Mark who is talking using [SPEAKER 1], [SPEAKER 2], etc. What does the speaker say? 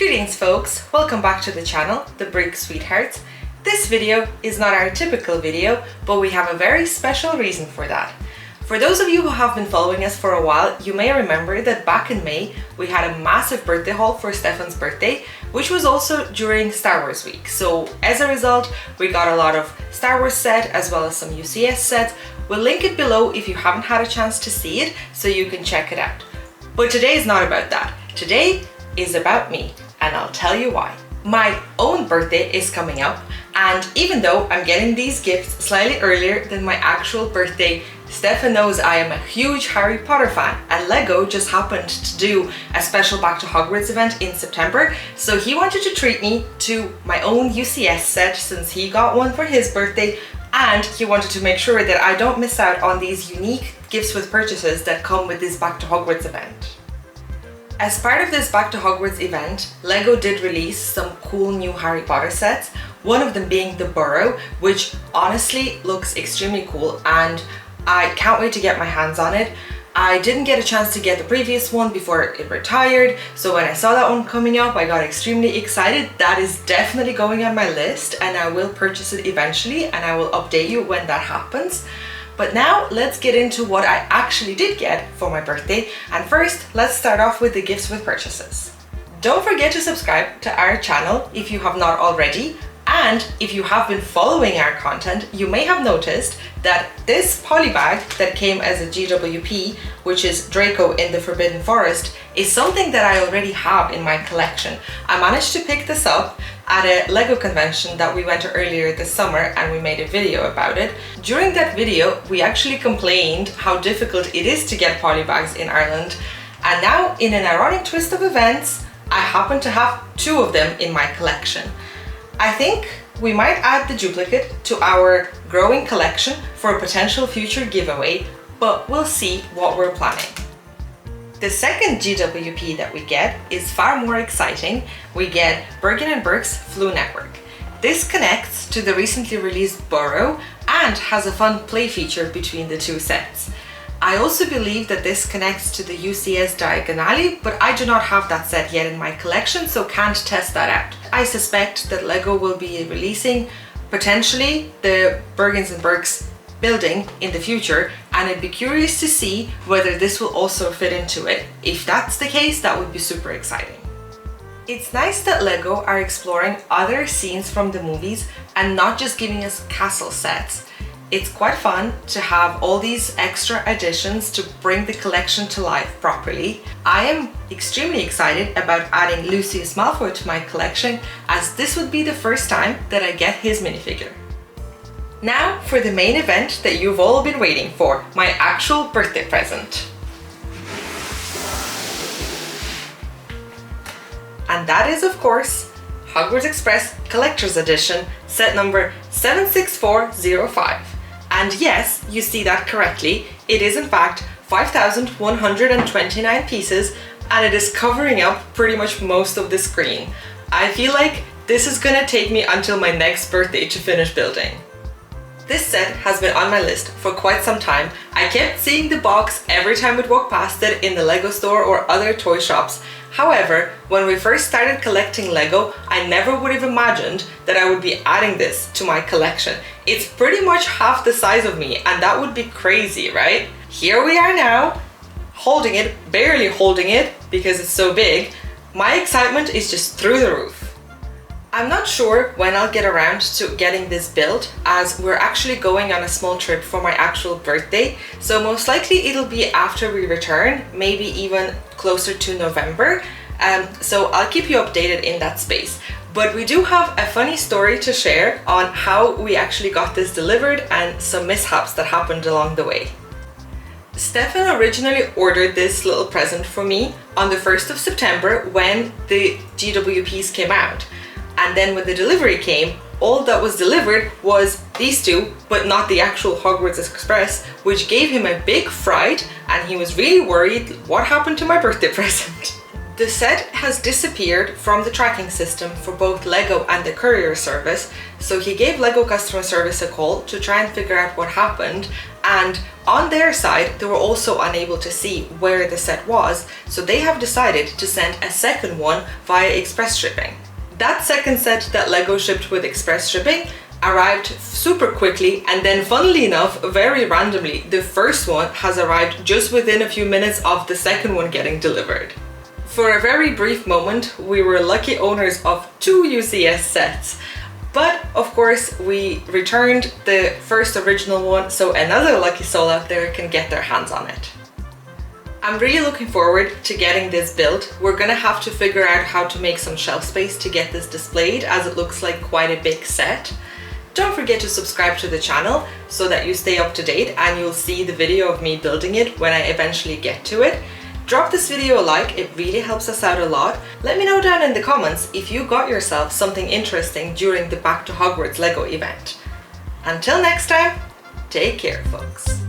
[SPEAKER 1] Greetings folks, welcome back to the channel, The Brig Sweethearts. This video is not our typical video, but we have a very special reason for that. For those of you who have been following us for a while, you may remember that back in May we had a massive birthday haul for Stefan's birthday, which was also during Star Wars week. So as a result, we got a lot of Star Wars set as well as some UCS sets. We'll link it below if you haven't had a chance to see it, so you can check it out. But today is not about that. Today is about me, and I'll tell you why. My own birthday is coming up, and even though I'm getting these gifts slightly earlier than my actual birthday, Stefan knows I am a huge Harry Potter fan, and Lego just happened to do a special Back to Hogwarts event in September, so he wanted to treat me to my own UCS set since he got one for his birthday, and he wanted to make sure that I don't miss out on these unique gifts with purchases that come with this Back to Hogwarts event. As part of this Back to Hogwarts event, Lego did release some cool new Harry Potter sets, one of them being the Burrow, which honestly looks extremely cool and I can't wait to get my hands on it. I didn't get a chance to get the previous one before it retired, so when I saw that one coming up, I got extremely excited. That is definitely going on my list and I will purchase it eventually and I will update you when that happens. But now let's get into what I actually did get for my birthday, and first let's start off with the gifts with purchases. Don't forget to subscribe to our channel if you have not already, and if you have been following our content, you may have noticed that this polybag that came as a GWP, which is Draco in the Forbidden Forest, is something that I already have in my collection. I managed to pick this up at a Lego convention that we went to earlier this summer and we made a video about it. During that video, we actually complained how difficult it is to get polybags in Ireland, and now in an ironic twist of events, I happen to have two of them in my collection. I think we might add the duplicate to our growing collection for a potential future giveaway, but we'll see what we're planning. The second GWP that we get is far more exciting. We get Bergen & Berg's Flu Network. This connects to the recently released Burrow and has a fun play feature between the two sets. I also believe that this connects to the UCS Diagonale, but I do not have that set yet in my collection, so can't test that out. I suspect that Lego will be releasing potentially the Bergen & Berg's building in the future, and I'd be curious to see whether this will also fit into it. If that's the case, that would be super exciting. It's nice that Lego are exploring other scenes from the movies and not just giving us castle sets. It's quite fun to have all these extra additions to bring the collection to life properly. I am extremely excited about adding Lucius Malfoy to my collection, as this would be the first time that I get his minifigure. Now for the main event that you've all been waiting for, my actual birthday present. And that is, of course, Hogwarts Express Collector's Edition, set number 76405. And yes, you see that correctly, it is in fact 5,129 pieces, and it is covering up pretty much most of the screen. I feel like this is gonna take me until my next birthday to finish building. This set has been on my list for quite some time. I kept seeing the box every time we'd walk past it in the Lego store or other toy shops. However, when we first started collecting Lego, I never would have imagined that I would be adding this to my collection. It's pretty much half the size of me, and that would be crazy, right? Here we are now, holding it, barely holding it because it's so big. My excitement is just through the roof. I'm not sure when I'll get around to getting this built, as we're actually going on a small trip for my actual birthday, so most likely it'll be after we return, maybe even closer to November, so I'll keep you updated in that space. But we do have a funny story to share on how we actually got this delivered and some mishaps that happened along the way. Stefan originally ordered this little present for me on the 1st of September when the GWPs came out. And then when the delivery came, all that was delivered was these two, but not the actual Hogwarts Express, which gave him a big fright, and he was really worried what happened to my birthday present. The set has disappeared from the tracking system for both Lego and the courier service, so he gave Lego customer service a call to try and figure out what happened, And on their side, they were also unable to see where the set was, so they have decided to send a second one via express shipping. That second set that LEGO shipped with express shipping arrived super quickly, and then funnily enough, very randomly, the first one has arrived just within a few minutes of the second one getting delivered. For a very brief moment, we were lucky owners of 2 UCS sets, but of course we returned the first original one so another lucky soul out there can get their hands on it. I'm really looking forward to getting this built. We're gonna have to figure out how to make some shelf space to get this displayed, as it looks like quite a big set. Don't forget to subscribe to the channel so that you stay up to date and you'll see the video of me building it when I eventually get to it. Drop this video a like, it really helps us out a lot. Let me know down in the comments if you got yourself something interesting during the Back to Hogwarts LEGO event. Until next time, take care folks.